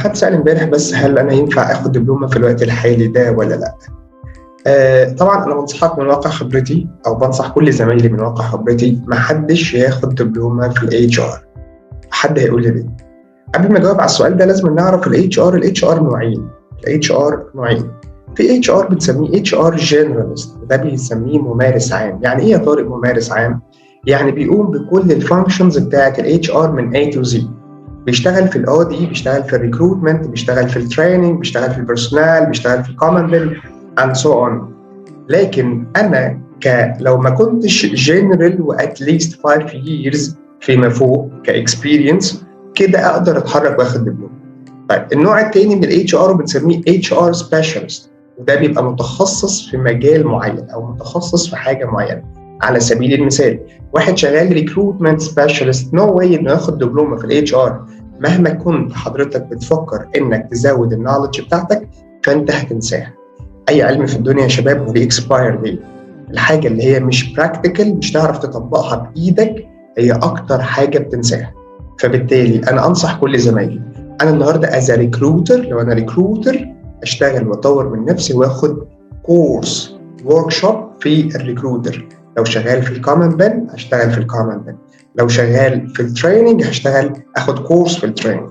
حد سأل امبارح بس هل أنا ينفع آخد دبلومة في الوقت الحالي ده ولا لأ؟ طبعا أنا بنصحك من واقع خبرتي أو بنصح كل زمايلي من واقع خبرتي محدش ياخد دبلومة في ال HR. حد هيقول لي ليه؟ قبل ما أجاوب على السؤال ده لازم نعرف ال HR نوعين. ال HR نوعين. في HR بنسميه HR Generalist وده بيسميه ممارس عام. يعني إيه يا طارق ممارس عام؟ يعني بيقوم بكل الفانكشنز بتاعت ال HR من A to Z. بيشتغل في الأو دي، بيشتغل في الريكروتمنت، بيشتغل في التريننج، بيشتغل في البيرسونال، بيشتغل في الكومن بيل and so on. لكن أنا لو ما كنتش جنرال وات ليست 5 years فيما فوق كاكسبيرينس كده أقدر أتحرك وآخد دبلوم. طيب النوع الثاني من ال HR بنسميه HR Specialist وده بيبقى متخصص في مجال معين أو متخصص في حاجة معينة. على سبيل المثال واحد شغال ريكروتمنت سبيشالست نو واي انه ياخد دبلومه في الاتش ار. مهما كنت حضرتك بتفكر انك تزود النولج بتاعتك فانت هتنساها. اي علم في الدنيا يا شباب هو ليه اكسباير دي. الحاجه اللي هي مش براكتيكال مش تعرف تطبقها بايدك هي اكتر حاجه بتنساها. فبالتالي انا انصح كل زمايلي انا النهارده از ريكروتر لو انا ريكروتر اشتغل واطور من نفسي واخد كورس ورك شوب في الريكروتر. لو شغال في الكومن بن هشتغل في الكومن بن، لو شغال في التريننج هشتغل اخد كورس في التريننج.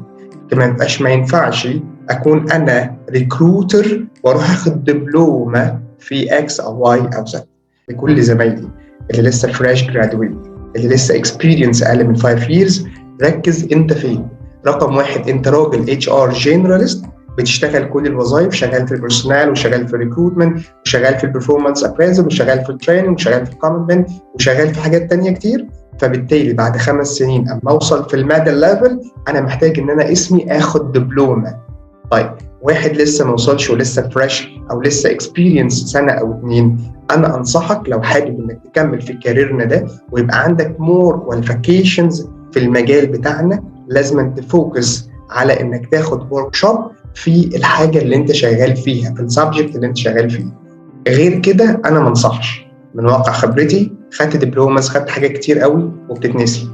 كمان ما ينفعش اكون انا ريكروتر واروح اخد دبلومه في اكس او واي او زد. لكل زمايلي اللي لسه فريش جرادويت اللي لسه اكسبيرينس اقل من 5 years ركز انت فين. رقم واحد انت راجل HR جنراليست بتشتغل كل الوظائف، شغال في البيرسونال وشغال في الريكروتمنت وشغال في البرفورمانس ابريزل وشغال في التريننج وشغال في الكومن بن وشغال في حاجات تانية كتير. فبالتالي بعد 5 سنين اما اوصل في الميدل ليفل انا محتاج ان انا اسمي اخد دبلومه. طيب واحد لسه ما وصلش ولسه فريش او لسه اكسبيرينس سنه او 2 انا انصحك لو حابب انك تكمل في كاريرنا ده ويبقى عندك مور كواليفيكيشنز في المجال بتاعنا لازم تفوكس على انك تاخد ورك شوب في الحاجه اللي انت شغال فيها في السبجكت اللي انت شغال فيه. غير كده انا ما انصحش. من واقع خبرتي خدت دبلومز خدت حاجات كتير قوي وبتتنسي.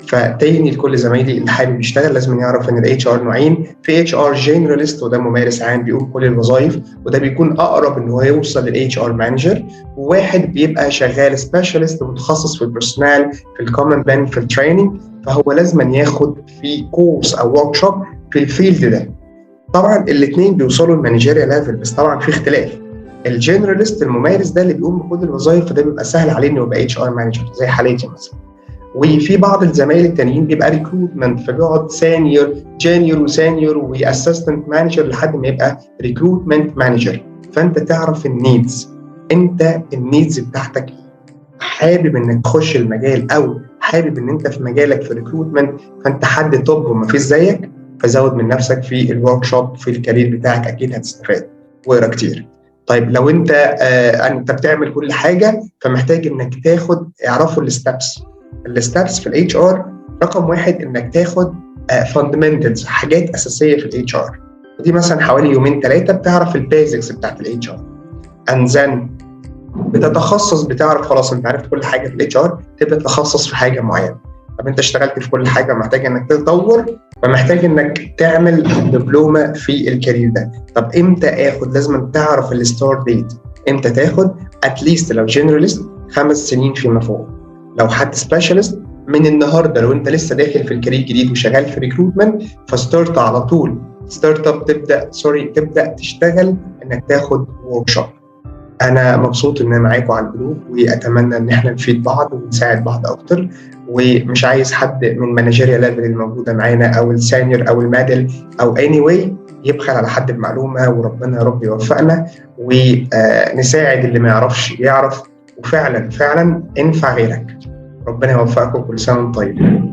فتاني لكل زمايلي اللي حابب يشتغل لازم يعرف ان ال HR نوعين. في HR جنراليست وده ممارس عام بيقوم كل الوظائف وده بيكون اقرب ان هو يوصل لل HR مانجر. وواحد بيبقى شغال سبيشالست متخصص في البيرسونال في الكومن بن في التريننج فهو لازم ياخد في كورس او ورك شوب في الفيلد ده. طبعا الاثنين بيوصلوا المانجيريال ليفل بس طبعا في اختلاف. الجنراليست الممارس ده اللي بيقوم بكل الوظائف فده بيبقى سهل عليه انه يبقى HR مانجر زي حالتي مثلا. وفي بعض الزمايل التانيين بيبقى ريكروتمنت فبيقعد سينيور جونيور وسينيور واسيستنت مانجر لحد ما يبقى ريكروتمنت مانجر. فانت تعرف النيدز، انت النيدز بتاعتك حابب انك تخش المجال او حابب ان انت في مجالك في ريكروتمنت فانت حد توب وما فيش زيك فزود من نفسك في الورك شوب في الكارير بتاعك اكيد هتستفاد واقرا كتير. طيب لو انت بتعمل كل حاجه فمحتاج انك تاخد اعرفوا الستبس في الاتش ار. رقم واحد انك تاخد فاندمنتالز حاجات اساسيه في الاتش ار ودي مثلا حوالي 2-3 بتعرف البيزكس بتاعت الاتش ار اند ذن بتتخصص بتعرف خلاص انت عرفت كل حاجه في الاتش ار تبدا تتخصص في حاجه معينه. طب انت اشتغلت في كل حاجه محتاج انك تتطور فمحتاج انك تعمل دبلومه في الكارير ده. طب امتى اخد؟ لازم تعرف الستارت ديت امتى تاخد. اتليست لو جنراليست 5 سنين فيما فوق. لو حد سبيشالست من النهارده لو انت لسه داخل في الكارير جديد وشغال في ريكروتمنت فستارت على طول ستارت اب تبدا تشتغل انك تاخد ورك شوب. انا مبسوط ان انا معاكم على الجروب واتمنى ان احنا نفيد بعض ونساعد بعض اكتر ومش عايز حد من مانجيريال ليفل الموجوده معانا او السينيور او الميدل او اني واي يبخل على حد بمعلومه وربنا يا رب يوفقنا ونساعد اللي ما يعرفش يعرف وفعلا انفع غيرك. ربنا يوفقكم كل سنه وانتم طيبين.